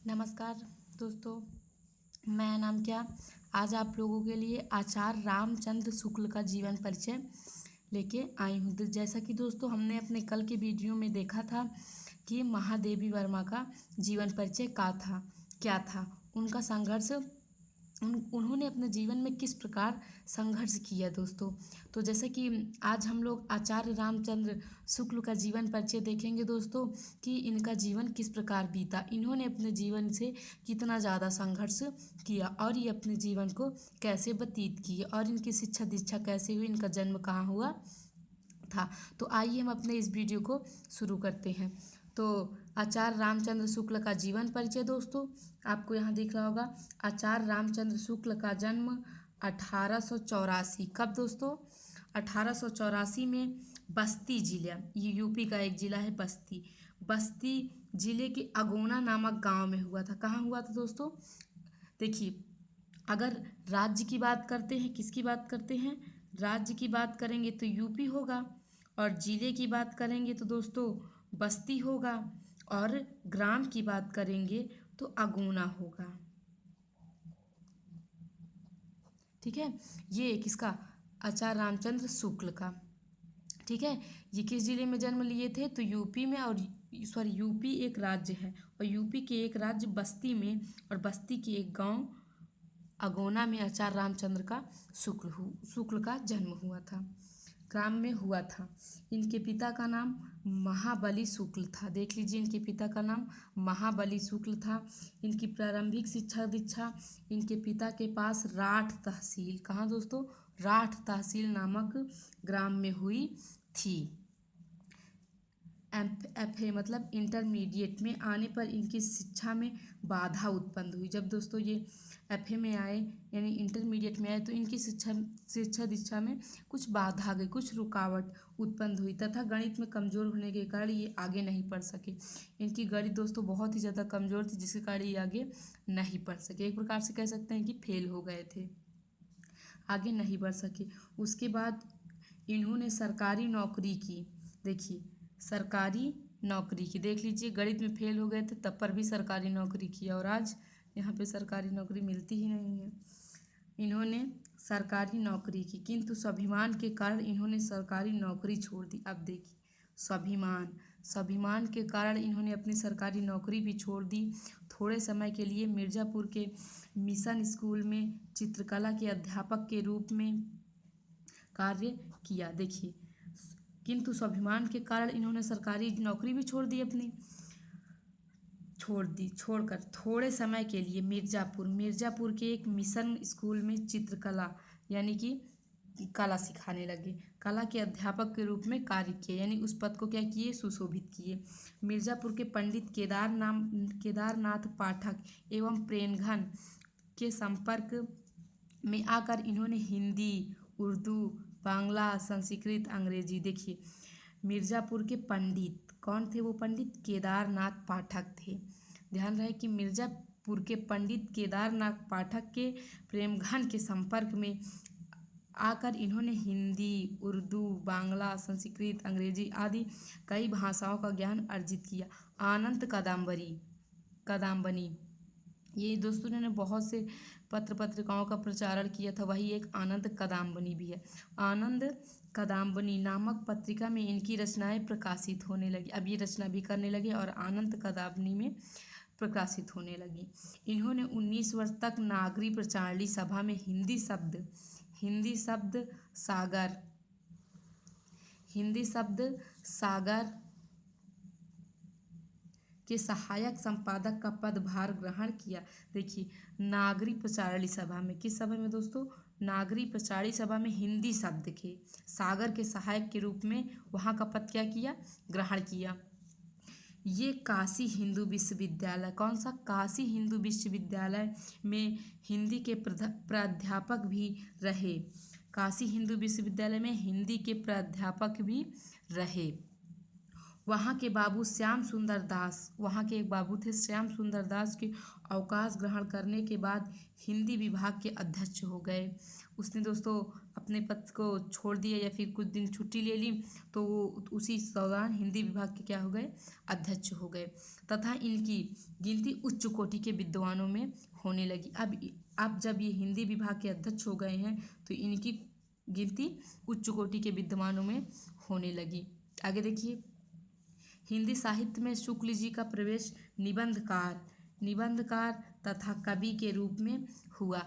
नमस्कार दोस्तों, मैं नाम आज आप लोगों के लिए आचार्य रामचंद्र शुक्ल का जीवन परिचय लेके आई हूँ। जैसा कि दोस्तों हमने अपने कल के वीडियो में देखा था कि महादेवी वर्मा का जीवन परिचय क्या था, उनका संघर्ष उन्होंने अपने जीवन में किस प्रकार संघर्ष किया दोस्तों। तो जैसे कि आज हम लोग आचार्य रामचंद्र शुक्ल का जीवन परिचय देखेंगे दोस्तों कि इनका जीवन किस प्रकार बीता, इन्होंने अपने जीवन से कितना ज़्यादा संघर्ष किया और ये अपने जीवन को कैसे व्यतीत किए और इनकी शिक्षा दीक्षा कैसे हुई, इनका जन्म कहाँ हुआ था। तो आइए हम अपने इस वीडियो को शुरू करते हैं। तो आचार्य रामचंद्र शुक्ल का जीवन परिचय दोस्तों आपको यहाँ दिख रहा होगा। आचार्य रामचंद्र शुक्ल का जन्म 1884 कब दोस्तों? 1884 में बस्ती जिला, ये यूपी का एक जिला है बस्ती जिले के अगोना नामक गांव में हुआ था। कहाँ हुआ था दोस्तों? देखिए, अगर राज्य की बात करते हैं, किसकी बात करते हैं? राज्य की बात करेंगे तो यूपी होगा, और जिले की बात करेंगे तो दोस्तों बस्ती होगा, और ग्राम की बात करेंगे तो अगोना होगा। ठीक है, ये किसका? आचार्य रामचंद्र शुक्ल का। ठीक है, ये किस जिले में जन्म लिए थे? तो यूपी में, और यूपी एक राज्य है और यूपी के एक राज्य बस्ती में, और बस्ती के एक गांव अगोना में आचार्य रामचंद्र का शुक्ल का जन्म हुआ था, ग्राम में हुआ था। इनके पिता का नाम महाबली शुक्ल था। देख लीजिए, इनके पिता का नाम महाबली शुक्ल था। इनकी प्रारंभिक शिक्षा दीक्षा इनके पिता के पास राठ तहसील, कहाँ दोस्तों? राठ तहसील नामक ग्राम में हुई थी। FA मतलब इंटरमीडिएट में आने पर इनकी शिक्षा में बाधा उत्पन्न हुई। जब दोस्तों ये FA में आए यानी इंटरमीडिएट में आए तो इनकी शिक्षा दीक्षा में कुछ बाधा आ गई, कुछ रुकावट उत्पन्न हुई तथा गणित में कमज़ोर होने के कारण ये आगे नहीं पढ़ सके। इनकी गणित दोस्तों बहुत ही ज़्यादा कमज़ोर थी, जिसके कारण ये आगे नहीं पढ़ सके। एक प्रकार से कह सकते हैं कि फेल हो गए थे, आगे नहीं बढ़ सके। उसके बाद इन्होंने सरकारी नौकरी की। देखिए, सरकारी नौकरी की, देख लीजिए, गणित में फेल हो गए थे तब पर भी सरकारी नौकरी किया, और आज यहाँ पे सरकारी नौकरी मिलती ही नहीं है। इन्होंने सरकारी नौकरी की, किंतु स्वाभिमान के कारण इन्होंने सरकारी नौकरी छोड़ दी। अब देखिए, स्वाभिमान के कारण इन्होंने अपनी सरकारी नौकरी भी छोड़ दी। थोड़े समय के लिए मिर्ज़ापुर के मिशन स्कूल में चित्रकला के अध्यापक के रूप में कार्य किया। देखिए, किंतु स्वाभिमान के कारण इन्होंने सरकारी नौकरी भी छोड़कर थोड़े समय के लिए मिर्ज़ापुर के एक मिशन स्कूल में चित्रकला यानी कि कला सिखाने लगे। कला के अध्यापक के रूप में कार्य किए, यानी उस पद को क्या किए? सुशोभित किए। मिर्ज़ापुर के पंडित केदारनाथ पाठक एवं प्रेमघन के संपर्क में आकर इन्होंने हिंदी, उर्दू, बांग्ला, संस्कृत, अंग्रेजी। देखिए, मिर्ज़ापुर के पंडित कौन थे? वो पंडित केदारनाथ पाठक थे। ध्यान रहे कि मिर्ज़ापुर के पंडित केदारनाथ पाठक के प्रेमघन के संपर्क में आकर इन्होंने हिंदी, उर्दू, बांग्ला, संस्कृत, अंग्रेजी आदि कई भाषाओं का ज्ञान अर्जित किया। आनंद कदम्बनी, ये दोस्तों ने बहुत से पत्रिकाओं का प्रचारण किया था, वही एक आनंद कदम्बनी भी है। आनंद कदम्बनी नामक पत्रिका में इनकी रचनाएं प्रकाशित होने लगी। अब ये रचना भी करने लगे और आनंद कदम्बनी में प्रकाशित होने लगी। इन्होंने 19 वर्ष तक नागरी प्रचारणी सभा में हिंदी शब्द सागर के सहायक संपादक का पदभार ग्रहण किया। देखिए, नागरी प्रचारणी सभा में, किस सभा में दोस्तों? नागरी प्रचारणी सभा में हिंदी शब्द के सागर के सहायक के रूप में वहाँ का पद क्या किया? ग्रहण किया। ये काशी हिंदू विश्वविद्यालय, कौन सा? काशी हिंदू विश्वविद्यालय में हिंदी के प्राध्यापक भी रहे। काशी हिंदू विश्वविद्यालय में हिंदी के प्राध्यापक भी रहे। वहाँ के बाबू श्याम सुंदर दास, वहाँ के एक बाबू थे श्याम सुंदर दास के अवकाश ग्रहण करने के बाद हिंदी विभाग के अध्यक्ष हो गए। उसने दोस्तों अपने पद को छोड़ दिया या फिर कुछ दिन छुट्टी ले ली, तो वो उसी दौरान हिंदी विभाग के क्या हो गए, अध्यक्ष हो गए तथा इनकी गिनती उच्च कोटि के विद्वानों में होने लगी। अब जब ये हिंदी विभाग के अध्यक्ष हो गए हैं तो इनकी गिनती उच्च कोटि के विद्वानों में होने लगी। आगे देखिए, हिंदी साहित्य में शुक्ल जी का प्रवेश निबंधकार तथा कवि के रूप में हुआ।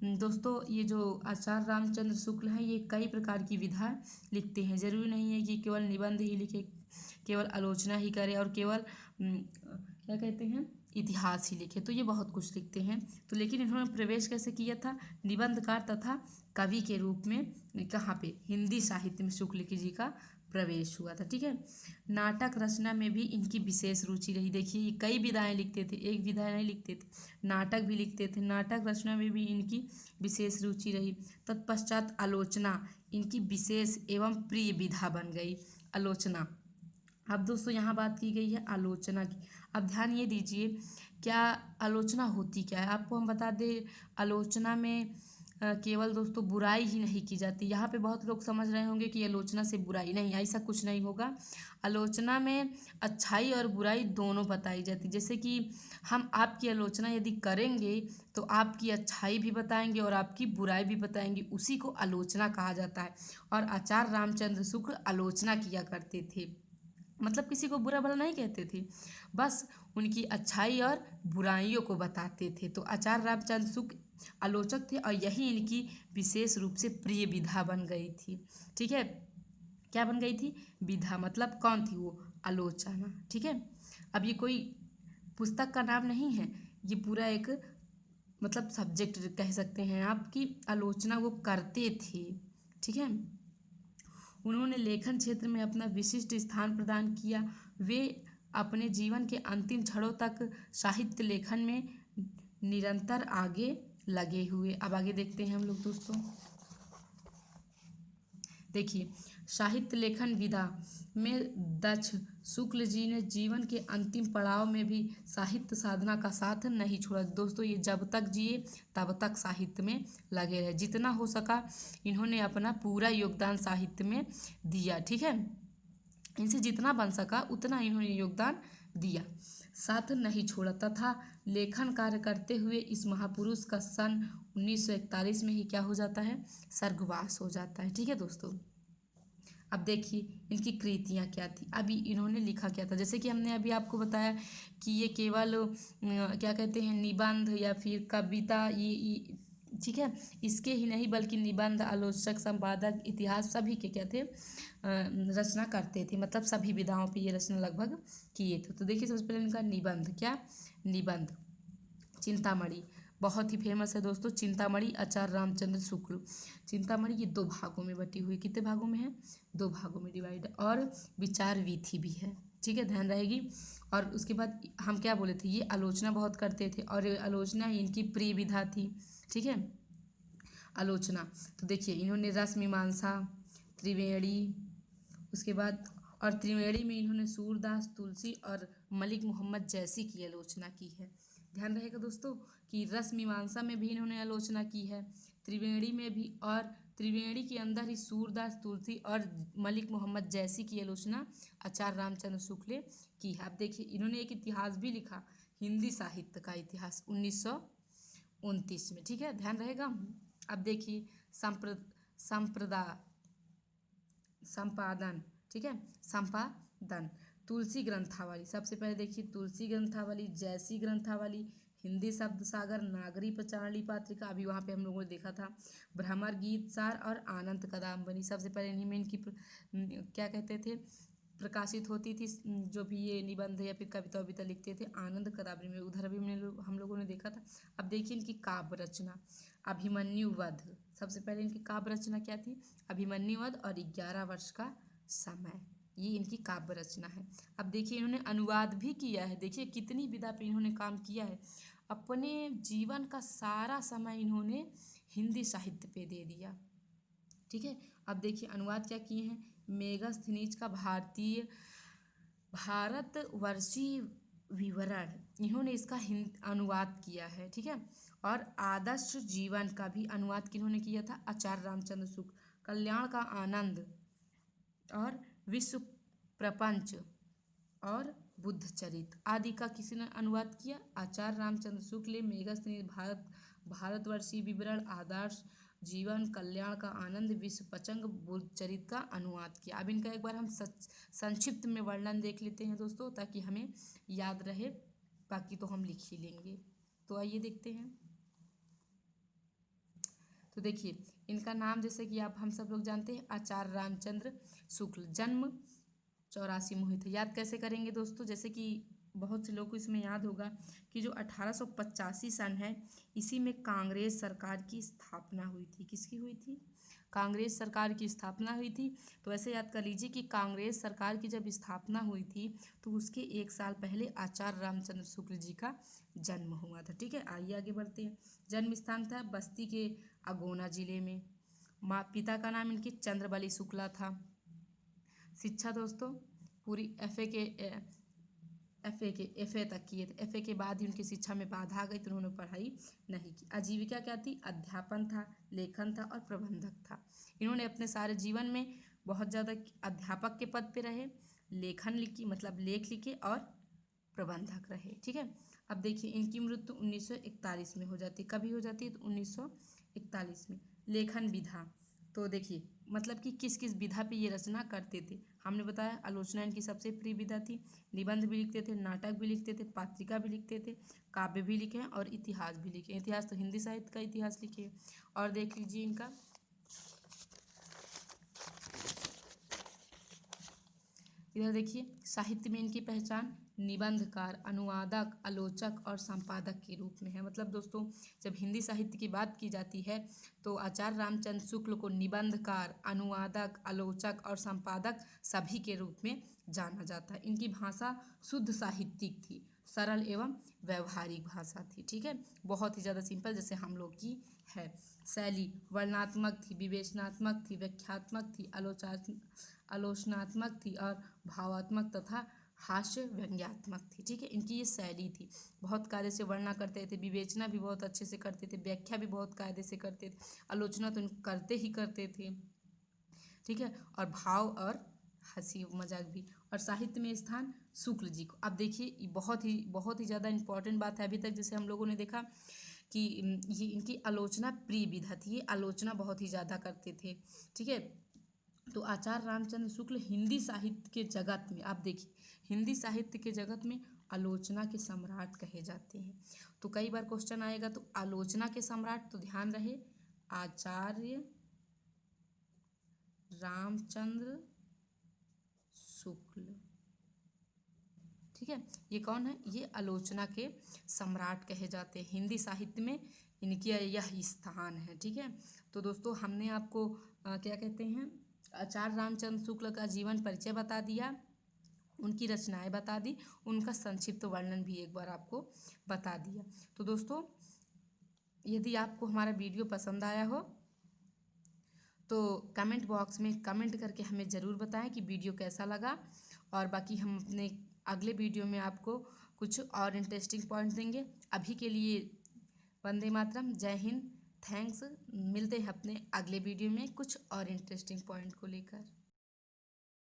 दोस्तों ये जो आचार्य रामचंद्र शुक्ल हैं ये कई प्रकार की विधा लिखते हैं। जरूरी नहीं है कि केवल निबंध ही लिखे, केवल आलोचना ही करे और केवल क्या कहते हैं, इतिहास ही लिखे, तो ये बहुत कुछ लिखते हैं। तो लेकिन इन्होंने प्रवेश कैसे किया था, निबंधकार तथा कवि के रूप में। कहाँ पे, हिंदी साहित्य में शुक्ल जी का प्रवेश हुआ था। ठीक है, नाटक रचना में भी इनकी विशेष रुचि रही। देखिए ये कई विधाएं लिखते थे, एक विधा नहीं लिखते थे, नाटक भी लिखते थे। नाटक रचना में भी इनकी विशेष रुचि रही। तत्पश्चात आलोचना इनकी विशेष एवं प्रिय विधा बन गई, आलोचना। अब दोस्तों यहाँ बात की गई है आलोचना की। अब ध्यान ये दीजिए, क्या आलोचना होती क्या है, आपको हम बता दें। आलोचना में केवल दोस्तों बुराई ही नहीं की जाती। यहाँ पे बहुत लोग समझ रहे होंगे कि आलोचना से बुराई, नहीं, ऐसा कुछ नहीं होगा। आलोचना में अच्छाई और बुराई दोनों बताई जाती। जैसे कि हम आपकी आलोचना यदि करेंगे तो आपकी अच्छाई भी बताएंगे और आपकी बुराई भी बताएंगे, उसी को आलोचना कहा जाता है। और आचार्य रामचंद्र शुक्ल आलोचना किया करते थे, मतलब किसी को बुरा भला नहीं कहते थे, बस उनकी अच्छाई और बुराइयों को बताते थे। तो आचार्य रामचंद्र शुक्ल आलोचक थे और यही इनकी विशेष रूप से प्रिय विधा बन गई थी। ठीक है, क्या बन गई थी, विधा, मतलब कौन थी वो, आलोचना। ठीक है, अब ये कोई पुस्तक का नाम नहीं है, ये पूरा एक मतलब सब्जेक्ट कह सकते हैं आप, कि आलोचना वो करते थे। ठीक है, उन्होंने लेखन क्षेत्र में अपना विशिष्ट स्थान प्रदान किया। वे अपने जीवन के अंतिम क्षणों तक साहित्य लेखन में निरंतर आगे लगे हुए। अब आगे देखते हैं हम लोग दोस्तों। देखिए, साहित्य लेखन विधा में दक्ष शुक्ल जी ने जीवन के अंतिम पड़ाव में भी साहित्य साधना का साथ नहीं छोड़ा। दोस्तों ये जब तक जिए तब तक साहित्य में लगे रहे, जितना हो सका इन्होंने अपना पूरा योगदान साहित्य में दिया। ठीक है, इनसे जितना बन सका उतना इन्होंने योगदान दिया, साथ नहीं छोड़ा तथा लेखन कार्य करते हुए इस महापुरुष का सन 1941 में ही क्या हो जाता है, स्वर्गवास हो जाता है। ठीक है दोस्तों, अब देखिए इनकी कृतियाँ क्या थी, अभी इन्होंने लिखा क्या था। जैसे कि हमने अभी आपको बताया कि ये केवल क्या कहते हैं, निबंध या फिर कविता, ये ठीक है, इसके ही नहीं बल्कि निबंध, आलोचक, संपादक, इतिहास सभी के क्या थे, रचना करते थे। मतलब सभी विधाओं पे ये रचना लगभग किए थे। तो देखिए सबसे पहले इनका निबंध, क्या निबंध, चिंतामणि बहुत ही फेमस है दोस्तों। चिंतामणि आचार्य रामचंद्र शुक्ल, चिंतामणि ये 2 भागों में बटी हुई, कितने भागों में है, 2 भागों में डिवाइड। और विचार वीथी भी है, ठीक है, ध्यान रहेगी। और उसके बाद हम क्या बोले थे, ये आलोचना बहुत करते थे और आलोचना इनकी प्रिय विधा थी। ठीक है, आलोचना। तो देखिए इन्होंने रस मीमांसा, त्रिवेणी, उसके बाद और त्रिवेणी में इन्होंने सूरदास, तुलसी और मलिक मोहम्मद जैसी की आलोचना की है। ध्यान रहेगा दोस्तों कि रस मीमांसा में भी इन्होंने आलोचना की है, त्रिवेणी में भी, और त्रिवेणी के अंदर ही सूरदास, तुलसी और मलिक मोहम्मद जैसी की आलोचना आचार्य रामचंद्र शुक्ल ने की है। अब देखिए इन्होंने एक इतिहास भी लिखा, हिंदी साहित्य का इतिहास 1929 में। ठीक है, ध्यान रहेगा। अब देखिए संपादन, ठीक है, संपादन, तुलसी ग्रंथावली। सबसे पहले देखिए तुलसी ग्रंथावली, जैसी ग्रंथावली, हिंदी शब्द सागर, नागरी प्रचारणी पात्रिका, अभी वहाँ पे हम लोगों ने देखा था, भ्रमर गीत सार और आनंद कदम्बनी। सबसे पहले इन्हीं में इनकी क्या कहते थे, प्रकाशित होती थी, जो भी ये निबंध या फिर कविता वविता लिखते थे, आनंद कदावरी में, उधर भी हम लोगों ने देखा था। अब देखिए इनकी काव्य रचना, अभिमन्यु वध। सबसे पहले इनकी काव्य रचना क्या थी, अभिमन्यु वध और 11 वर्ष का समय, ये इनकी काव्य रचना है। अब देखिए इन्होंने अनुवाद भी किया है, देखिए कितनी विधा पे इन्होंने काम किया है। अपने जीवन का सारा समय इन्होंने हिंदी साहित्य पे दे दिया। ठीक है, अब देखिए अनुवाद क्या किए हैं, मेगास्थनीज का भारतीय भारतवर्षीय विवरण, इन्होंने इसका अनुवाद किया है, ठीक है। और आदर्श जीवन का भी अनुवाद किन्होंने किया था, आचार्य रामचंद्र शुक्ल। कल्याण का आनंद और विश्व प्रपंच और बुद्ध चरित आदि का किसी ने अनुवाद किया, आचार्य रामचंद्र शुक्ल। मेघास्थिनी भारतवर्षीय विवरण, आदर्श जीवन, कल्याण का आनंद, विश्व प्रपंच, बुद्ध चरित का अनुवाद किया। अब इनका एक बार हम संक्षिप्त में वर्णन देख लेते हैं दोस्तों, ताकि हमें याद रहे, बाकी तो हम लिख ही लेंगे। तो आइए देखते हैं। तो देखिए, इनका नाम जैसे कि आप हम सब लोग जानते हैं, आचार्य रामचंद्र शुक्ल। जन्म 84 में हुई थी। याद कैसे करेंगे दोस्तों, जैसे कि बहुत से लोगों को इसमें याद होगा कि जो 1885 सन है, इसी में कांग्रेस सरकार की स्थापना हुई थी। किसकी हुई थी? कांग्रेस सरकार की स्थापना हुई थी। तो ऐसे याद कर लीजिए कि कांग्रेस सरकार की जब स्थापना हुई थी तो उसके 1 साल पहले आचार्य रामचंद्र शुक्ल जी का जन्म हुआ था, ठीक है। आइए आगे बढ़ते हैं। जन्म स्थान था बस्ती के अगोना जिले में। माँ पिता का नाम इनके चंद्रबली शुक्ला था। शिक्षा दोस्तों पूरी एफए तक किए थे। एफए के बाद ही उनकी शिक्षा में बाधा आ गई, तो उन्होंने पढ़ाई नहीं की। आजीविका क्या थी? अध्यापन था, लेखन था और प्रबंधक था। इन्होंने अपने सारे जीवन में बहुत ज़्यादा अध्यापक के पद पे रहे, लेखन लिखी मतलब लेख लिखे और प्रबंधक रहे, ठीक है। अब देखिए, इनकी मृत्यु 1941 में हो जाती है। कभी हो जाती है? तो 1941 में। लेखन विधा, तो देखिए मतलब कि किस किस विधा पे ये रचना करते थे। हमने बताया आलोचना इनकी सबसे प्रिय विधा थी। निबंध भी लिखते थे, नाटक भी लिखते थे, पत्रिका भी लिखते थे, काव्य भी लिखे हैं और इतिहास भी लिखे। इतिहास तो हिंदी साहित्य का इतिहास लिखे। और देख लीजिए इनका, इधर देखिए, साहित्य में इनकी पहचान निबंधकार, अनुवादक, आलोचक और संपादक के रूप में है। मतलब दोस्तों, जब हिंदी साहित्य की बात की जाती है तो आचार्य रामचंद्र शुक्ल को निबंधकार, अनुवादक, आलोचक और संपादक सभी के रूप में जाना जाता है। इनकी भाषा शुद्ध साहित्यिक थी, सरल एवं व्यवहारिक भाषा थी, ठीक है। बहुत ही ज़्यादा सिंपल, जैसे हम लोग की है। शैली वर्णनात्मक थी, विवेचनात्मक थी, व्याख्यात्मक थी, आलोचनात्मक थी और भावात्मक तथा हास्य व्यंग्यात्मक थी, ठीक है। इनकी ये शैली थी। बहुत कायदे से वर्णना करते थे, विवेचना भी बहुत अच्छे से करते थे, व्याख्या भी बहुत कायदे से करते थे, आलोचना तो करते ही करते थे, ठीक है। और भाव और हंसी मजाक भी। और साहित्य में स्थान शुक्ल जी को। अब देखिए, ये बहुत ही ज़्यादा इंपॉर्टेंट बात है। अभी तक जैसे हम लोगों ने देखा कि ये इनकी आलोचना प्रिय विधा थी, ये आलोचना बहुत ही ज़्यादा करते थे, ठीक है। तो आचार्य रामचंद्र शुक्ल हिंदी साहित्य के जगत में, आप देखिए, हिंदी साहित्य के जगत में आलोचना के सम्राट कहे जाते हैं। तो कई बार क्वेश्चन आएगा, तो आलोचना के सम्राट, तो ध्यान रहे आचार्य रामचंद्र शुक्ल, ठीक है। ये कौन है? ये आलोचना के सम्राट कहे जाते हैं। हिंदी साहित्य में इनकी यह स्थान है, ठीक है। तो दोस्तों, हमने आपको क्या कहते हैं, आचार्य रामचंद्र शुक्ल का जीवन परिचय बता दिया, उनकी रचनाएं बता दी, उनका संक्षिप्त वर्णन भी एक बार आपको बता दिया। तो दोस्तों, यदि आपको हमारा वीडियो पसंद आया हो तो कमेंट बॉक्स में कमेंट करके हमें ज़रूर बताएं कि वीडियो कैसा लगा। और बाकी हम अपने अगले वीडियो में आपको कुछ और इंटरेस्टिंग पॉइंट देंगे। अभी के लिए वंदे मातरम, जय हिंद, थैंक्स। मिलते हैं अपने अगले वीडियो में कुछ और इंटरेस्टिंग पॉइंट को लेकर।